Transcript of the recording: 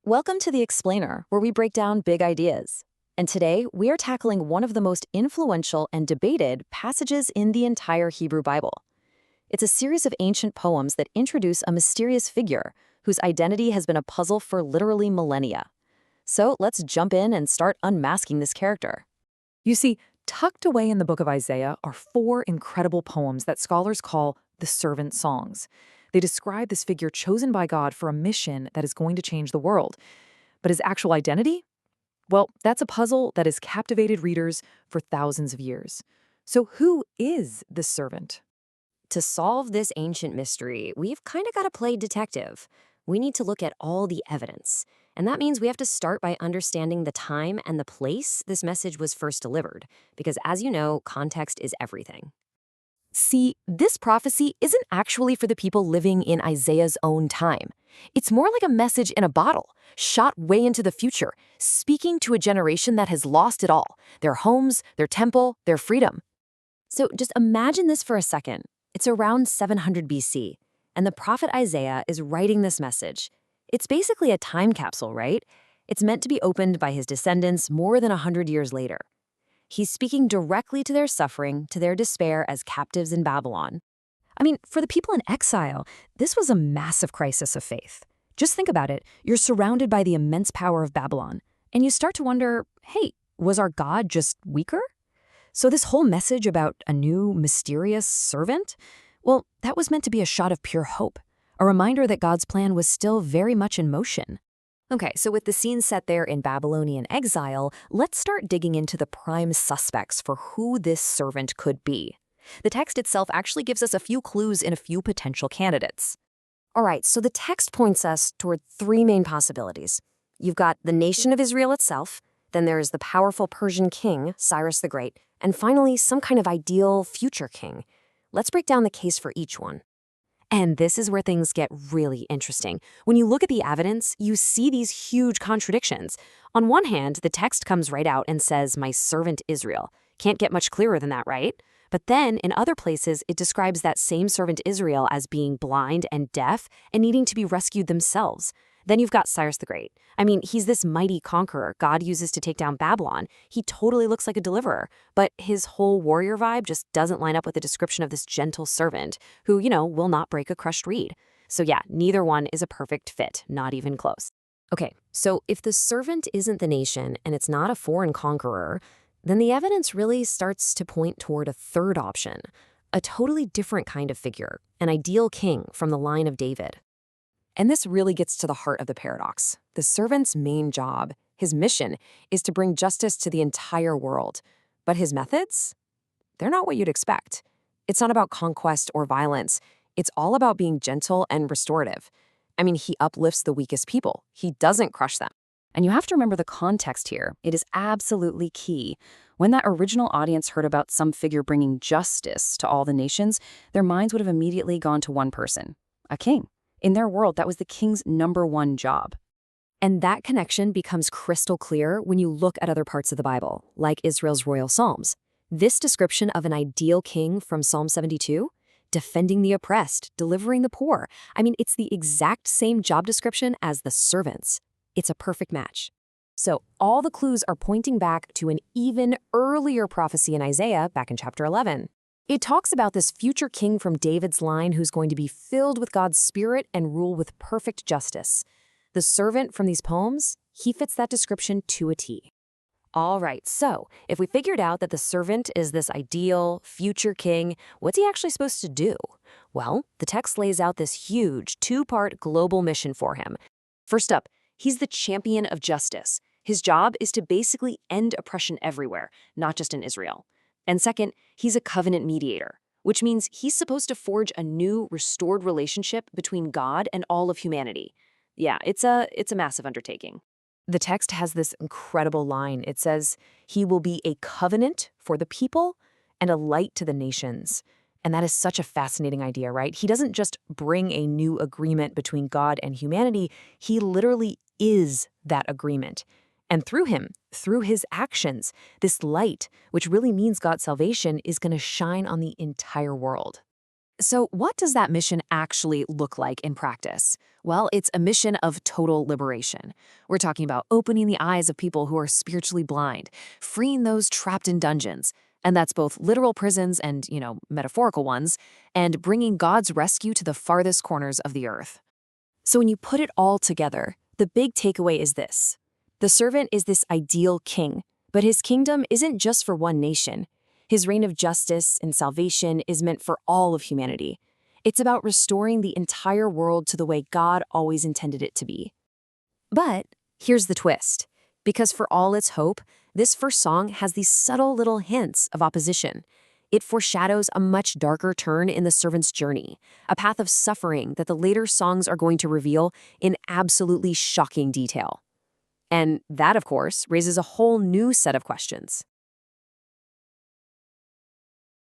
Welcome to The Explainer, where we break down big ideas. And today, we are tackling one of the most influential and debated passages in the entire Hebrew Bible. It's a series of ancient poems that introduce a mysterious figure whose identity has been a puzzle for literally millennia. So let's jump in and start unmasking this character. You see, tucked away in the book of Isaiah are four incredible poems that scholars call the servant songs. They describe this figure chosen by God for a mission that is going to change the world. But his actual identity? Well, that's a puzzle that has captivated readers for thousands of years. So who is this servant? To solve this ancient mystery, we've kind of got to play detective. We need to look at all the evidence. And that means we have to start by understanding the time and the place this message was first delivered. Because as you know, context is everything. See, this prophecy isn't actually for the people living in Isaiah's own time. It's more like a message in a bottle, shot way into the future, speaking to a generation that has lost it all, their homes, their temple, their freedom. So just imagine this for a second. It's around 700 BC, and the prophet Isaiah is writing this message. It's basically a time capsule, right? It's meant to be opened by his descendants more than 100 years later. He's speaking directly to their suffering, to their despair as captives in Babylon. I mean, for the people in exile, this was a massive crisis of faith. Just think about it. You're surrounded by the immense power of Babylon, and you start to wonder, hey, was our God just weaker? So this whole message about a new, mysterious servant? Well, that was meant to be a shot of pure hope, a reminder that God's plan was still very much in motion. Okay, so with the scene set there in Babylonian exile, let's start digging into the prime suspects for who this servant could be. The text itself actually gives us a few clues in a few potential candidates. All right, so the text points us toward three main possibilities. You've got the nation of Israel itself, then there's the powerful Persian king, Cyrus the Great, and finally some kind of ideal future king. Let's break down the case for each one. And this is where things get really interesting. When you look at the evidence, you see these huge contradictions. On one hand, the text comes right out and says, "My servant Israel." Can't get much clearer than that, right? But then, in other places, it describes that same servant Israel as being blind and deaf and needing to be rescued themselves. Then you've got Cyrus the Great. I mean, he's this mighty conqueror God uses to take down Babylon. He totally looks like a deliverer, but his whole warrior vibe just doesn't line up with the description of this gentle servant who, will not break a crushed reed. So yeah, neither one is a perfect fit, not even close. Okay, so if the servant isn't the nation and it's not a foreign conqueror, then the evidence really starts to point toward a third option, a totally different kind of figure, an ideal king from the line of David. And this really gets to the heart of the paradox. The servant's main job, his mission, is to bring justice to the entire world. But his methods? They're not what you'd expect. It's not about conquest or violence. It's all about being gentle and restorative. I mean, he uplifts the weakest people. He doesn't crush them. And you have to remember the context here. It is absolutely key. When that original audience heard about some figure bringing justice to all the nations, their minds would have immediately gone to one person, a king. In their world, that was the king's number one job. And that connection becomes crystal clear when you look at other parts of the Bible, like Israel's royal psalms. This description of an ideal king from Psalm 72, defending the oppressed, delivering the poor. I mean, it's the exact same job description as the servants. It's a perfect match. So all the clues are pointing back to an even earlier prophecy in Isaiah, back in chapter 11. It talks about this future king from David's line who's going to be filled with God's spirit and rule with perfect justice. The servant from these poems, he fits that description to a T. All right, so if we figured out that the servant is this ideal future king, what's he actually supposed to do? Well, the text lays out this huge two-part global mission for him. First up, he's the champion of justice. His job is to basically end oppression everywhere, not just in Israel. And second, he's a covenant mediator, which means he's supposed to forge a new, restored relationship between God and all of humanity. Yeah, it's a massive undertaking. The text has this incredible line. It says, "He will be a covenant for the people and a light to the nations." And that is such a fascinating idea, right? He doesn't just bring a new agreement between God and humanity. He literally is that agreement. And through him, through his actions, this light, which really means God's salvation, is going to shine on the entire world. So, what does that mission actually look like in practice? Well, it's a mission of total liberation. We're talking about opening the eyes of people who are spiritually blind, freeing those trapped in dungeons, and that's both literal prisons and, metaphorical ones, and bringing God's rescue to the farthest corners of the earth. So when you put it all together, the big takeaway is this. The servant is this ideal king, but his kingdom isn't just for one nation. His reign of justice and salvation is meant for all of humanity. It's about restoring the entire world to the way God always intended it to be. But here's the twist. Because for all its hope, this first song has these subtle little hints of opposition. It foreshadows a much darker turn in the servant's journey, a path of suffering that the later songs are going to reveal in absolutely shocking detail. And that, of course, raises a whole new set of questions.